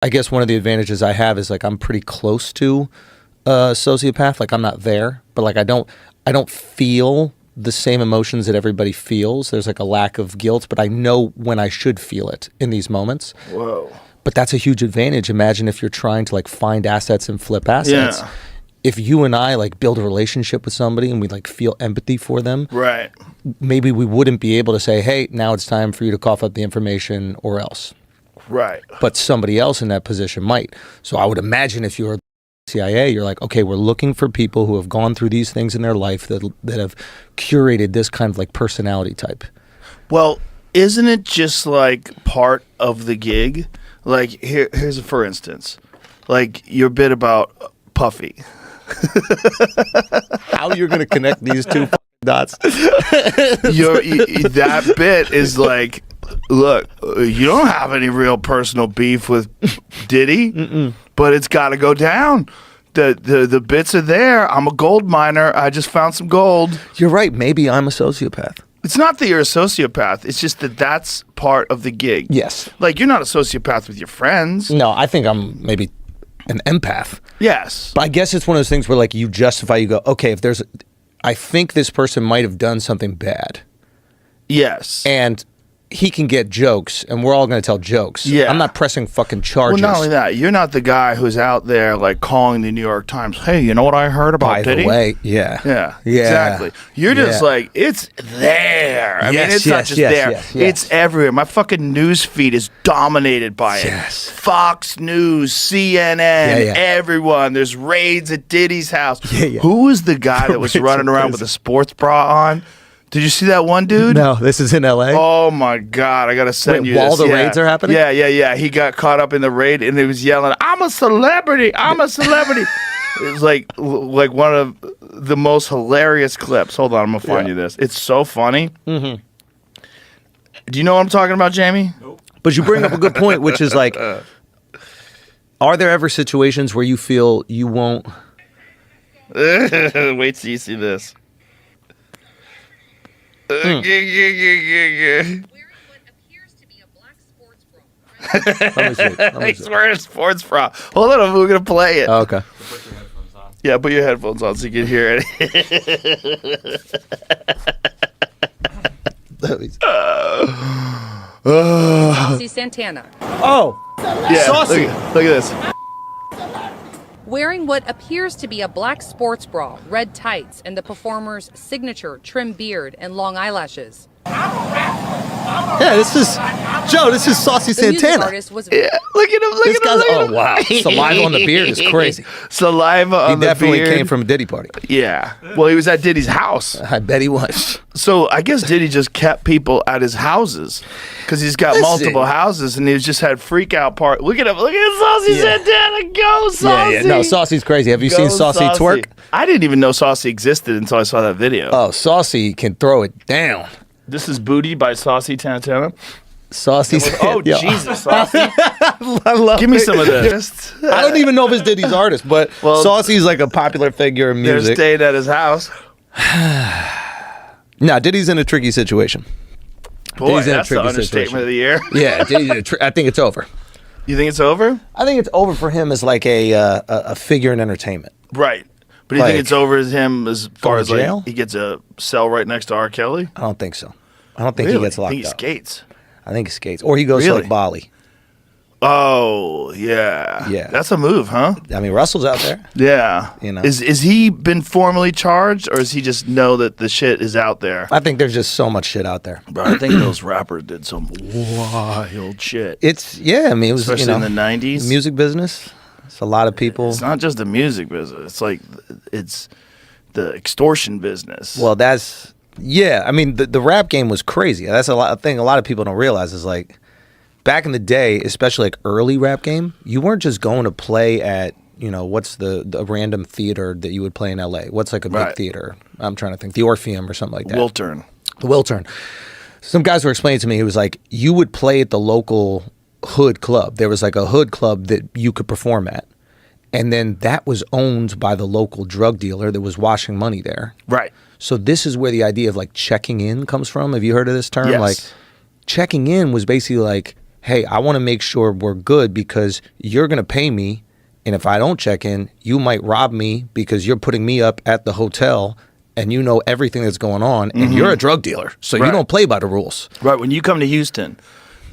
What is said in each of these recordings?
I guess one of the advantages I have is like I'm pretty close to a sociopath. Like I'm not there, but like I don't feel the same emotions that everybody feels. There's like a lack of guilt, but I know when I should feel it in these moments. Whoa. But that's a huge advantage. Imagine if you're trying to like find assets and flip assets. Yeah. If you and I like build a relationship with somebody and we like feel empathy for them, Right. maybe we wouldn't be able to say, hey, now it's time for you to cough up the information or else. Right. But somebody else in that position might. So I would imagine if you're CIA, you're like, okay, we're looking for people who have gone through these things in their life that have curated this kind of like personality type. Well, isn't it just like part of the gig? Like here's a for instance, like your bit about Puffy. How you're going to connect these two dots? That bit is like, look, you don't have any real personal beef with Diddy, but it's got to go down. The bits are there. I'm a gold miner. I just found some gold. You're right. Maybe I'm a sociopath. It's not that you're a sociopath. It's just that that's part of the gig. Yes. Like, you're not a sociopath with your friends. No, I think I'm maybe an empath. Yes. But I guess it's one of those things where like you justify, you go, okay, if there's, I think this person might have done something bad. Yes. And he can get jokes, and we're all going to tell jokes. Yeah. I'm not pressing fucking charges. Well, not only that, you're not the guy who's out there like calling the New York Times, hey, you know what I heard about By Diddy? the way, yeah. Yeah, exactly. You're just like, it's there. I mean, it's not just there. Yes. It's everywhere. My fucking news feed is dominated by it. Yes. Fox News, CNN, everyone. There's raids at Diddy's house. Who was the guy that was running around with a sports bra on? Did you see that one dude? No, this is in L.A.? Oh, my God. I got to send you while this. the raids are happening? Yeah. He got caught up in the raid, and he was yelling, I'm a celebrity. I'm a celebrity. It was like one of the most hilarious clips. Hold on. I'm going to find you this. It's so funny. Mm-hmm. Do you know what I'm talking about, Jamie? Nope. But you bring up a good point, which is like, are there ever situations where you feel you won't? Wait till you see this. Wearing what appears to be a black sports bra. He's wearing a sports bra. Hold on, we're gonna play it. Oh, okay. Put your headphones on. Yeah, put your headphones on so you can hear it. Saucy Santana. Oh, yeah, saucy. Look at this. Wearing what appears to be a black sports bra, red tights, and the performer's signature trim beard and long eyelashes. Yeah, this is Joe. This is Saucy The music Santana. artist was Yeah, look at him. This guy's wow. Saliva on the beard is crazy. Saliva on He the definitely beard. came from a Diddy party. Yeah. Well, he was at Diddy's house. I bet he was. So I guess Diddy just kept people at his houses because he's got Listen. multiple houses, and he's just had freak out part. Look at him. Look at Saucy Santana. Go, Saucy. Yeah. No, Saucy's crazy. Have you Go, seen Saucy twerk? I didn't even know Saucy existed until I saw that video. Oh, Saucy can throw it down. This is Booty by Saucy Santana. Saucy. Oh, Yo. Jesus, Saucy. I love Give me it. some of this. I don't even know if it's Diddy's artist, but Saucy's like a popular figure in They're music. staying at his house. Nah, Diddy's in a tricky situation. Boy, Diddy's in a that's the tricky understatement situation. of the year. Yeah, Diddy's in a I think it's over. You think it's over? I think it's over for him as like a figure in entertainment. Right. But do you Like, think it's over as him as far going as to jail? like he gets a cell right next to R. Kelly? I don't think so. I don't think Really? he gets I locked think he up. skates. I think he skates. Or he goes to Really? like Bali. Oh, yeah. Yeah. That's a move, huh? I mean, Russell's out there. Yeah. You know. Is he been formally charged, or does he just know that the shit is out there? I think there's just so much shit out there. Bro, I think those rappers did some wild shit. I mean, it was, Especially in the 90s. music business. It's a lot of people. It's not just the music business. It's like, it's the extortion business. Well, I mean, the rap game was crazy. That's a thing a lot of people don't realize is like, back in the day, especially like early rap game, you weren't just going to play at, what's the random theater that you would play in LA? What's like a big theater? I'm trying to think. The Orpheum or something like that. Wiltern. The Wiltern. Some guys were explaining to me, it was like, you would play at the local hood club. There was like a hood club that you could perform at. And then that was owned by the local drug dealer that was washing money there. Right. So this is where the idea of like checking in comes from. Have you heard of this term? Yes. Like checking in was basically like, hey, I want to make sure we're good because you're going to pay me. And if I don't check in, you might rob me because you're putting me up at the hotel and you know everything that's going on. And you're a drug dealer. So you don't play by the rules. Right. When you come to Houston,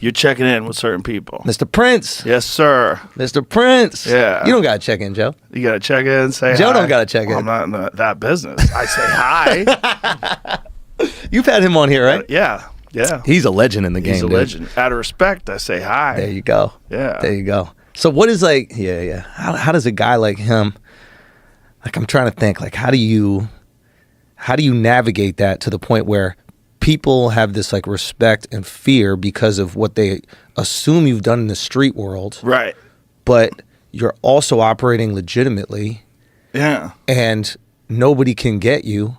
you're checking in with certain people. Mr. Prince. Yes, sir. Mr. Prince. Yeah. You don't got to check in, Joe. You got to check in, say Joe hi. don't got to check in. I'm not in that business. I say hi. You've had him on here, right? Yeah. He's a legend in the game. He's a legend. Out of respect, I say hi. There you go. Yeah. There you go. So what is like, how does a guy like him, like I'm trying to think, like how do you navigate that to the point where people have this like respect and fear because of what they assume you've done in the street world. Right. But you're also operating legitimately. Yeah. And nobody can get you.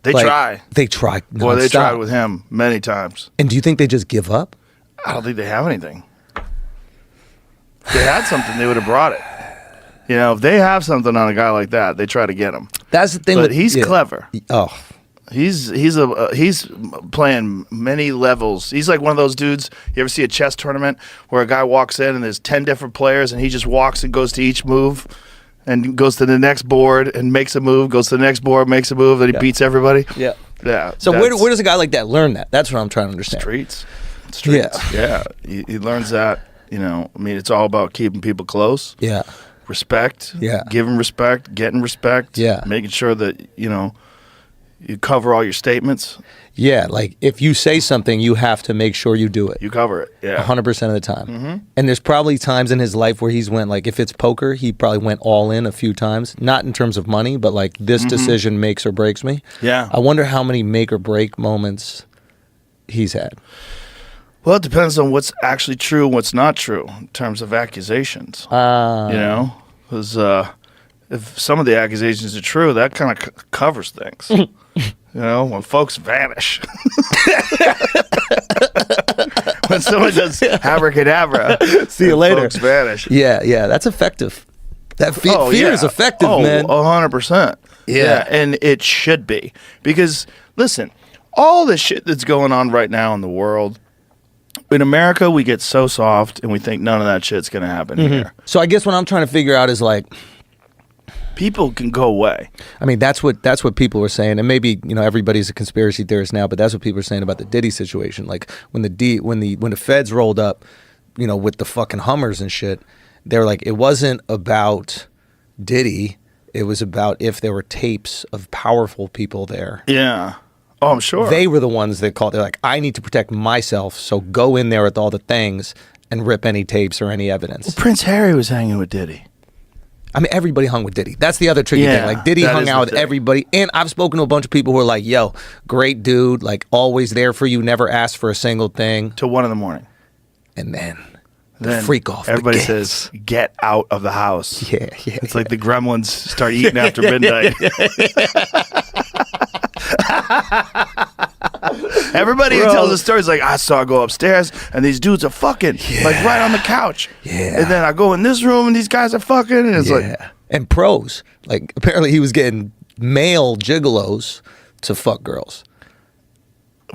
They try. They try. Boy, they tried with him many times. And do you think they just give up? I don't think they have anything. If they had something, they would have brought it. You know, if they have something on a guy like that, they try to get him. That's the thing. But he's clever. Oh, he's playing many levels. He's like one of those dudes. You ever see a chess tournament where a guy walks in and there's 10 different players and he just walks and goes to each move and goes to the next board and makes a move, goes to the next board, makes a move, then he beats everybody. Yeah. Yeah. So where does a guy like that learn that? That's what I'm trying to understand. Streets. Yeah. He learns that. You know, I mean, it's all about keeping people close. Yeah. Respect. Yeah. Giving respect, getting respect. Yeah. Making sure that, you know, you cover all your statements. Yeah. Like if you say something, you have to make sure you do it. You cover it. Yeah. 100% of the time. And there's probably times in his life where he's went, like if it's poker, he probably went all in a few times. Not in terms of money, but like this decision makes or breaks me. Yeah. I wonder how many make or break moments he's had. Well, it depends on what's actually true and what's not true in terms of accusations. You know, because if some of the accusations are true, that kind of covers things. You know, when folks vanish. When someone does abracadabra, see you later. Folks vanish. Yeah, that's effective. That fear is effective, man. 100%. Yeah, and it should be. Because, listen, all the shit that's going on right now in the world, in America, we get so soft and we think none of that shit's going to happen here. So I guess what I'm trying to figure out is like, people can go away. I mean, that's what people were saying, and maybe everybody's a conspiracy theorist now, but that's what people are saying about the Diddy situation. Like when the feds rolled up, with the fucking Hummers and shit, they're like, it wasn't about Diddy, it was about if there were tapes of powerful people there. Yeah. Oh, I'm sure. They were the ones that called. They're like, I need to protect myself, so go in there with all the things and rip any tapes or any evidence. Well, Prince Harry was hanging with Diddy. I mean, everybody hung with Diddy. That's the other tricky thing. Like, Diddy hung out with everybody. And I've spoken to a bunch of people who are like, yo, great dude, like, always there for you, never asked for a single thing. Till 1 a.m. And then the freak off. Everybody says, get out of the house. Yeah. It's like the gremlins start eating after midnight. Everybody who tells the stories like, I saw I go upstairs and these dudes are fucking like right on the couch. Yeah. And then I go in this room and these guys are fucking, and it's like, and pros. Like, apparently he was getting male gigolos to fuck girls.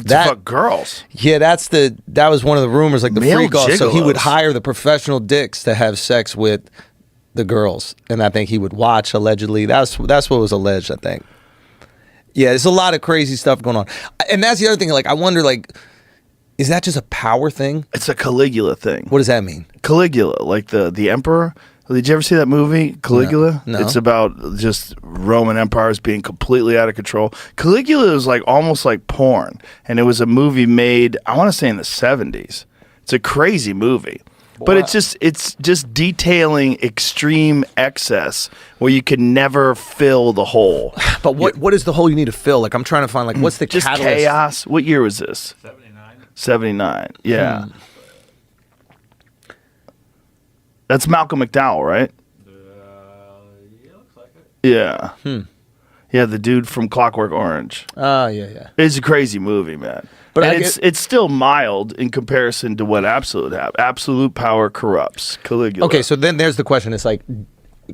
Fuck girls. Yeah, that was one of the rumors, like the Male freak off. So he would gigolos. hire the professional dicks to have sex with the girls, and I think he would watch allegedly. That's what was alleged, I think. Yeah, there's a lot of crazy stuff going on. And that's the other thing, like, I wonder, like, is that just a power thing? It's a Caligula thing. What does that mean? Caligula, like the emperor. Did you ever see that movie, Caligula? No. It's about just Roman empires being completely out of control. Caligula was like almost like porn, and it was a movie made, I want to say in the 70s. It's a crazy movie. But it's just detailing extreme excess where you can never fill the hole. But what is the hole you need to fill? Like, I'm trying to find, like, what's the Just catalyst? chaos. What year was this? 79. Yeah. That's Malcolm McDowell, right? Yeah, looks like it. Yeah. Yeah, the dude from Clockwork Orange. Oh, yeah. It's a crazy movie, man. But and it's still mild in comparison to what Absolute have. Absolute power corrupts. Caligula. Okay, so then there's the question. It's like,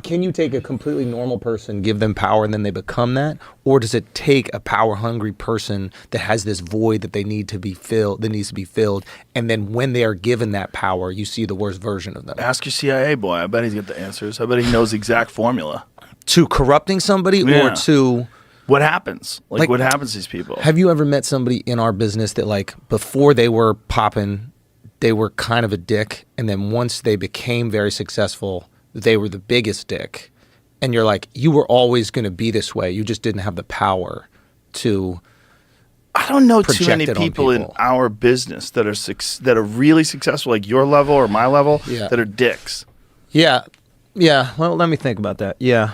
can you take a completely normal person, give them power, and then they become that? Or does it take a power-hungry person that has this void that they need to be filled, that needs to be filled, and then when they are given that power, you see the worst version of them? Ask your CIA boy. I bet he's got the answers. I bet he knows the exact formula. To corrupting somebody Yeah. or to... What happens? Like, What happens to these people? Have you ever met somebody in our business that, like, before they were popping, they were kind of a dick, and then once they became very successful, they were the biggest dick, and you're like, you were always going to be this way. You just didn't have the power to. I don't know too project many it on people in people. our business that are really successful, like your level or my level, Yeah. that are dicks. Yeah. Well, let me think about that. Yeah.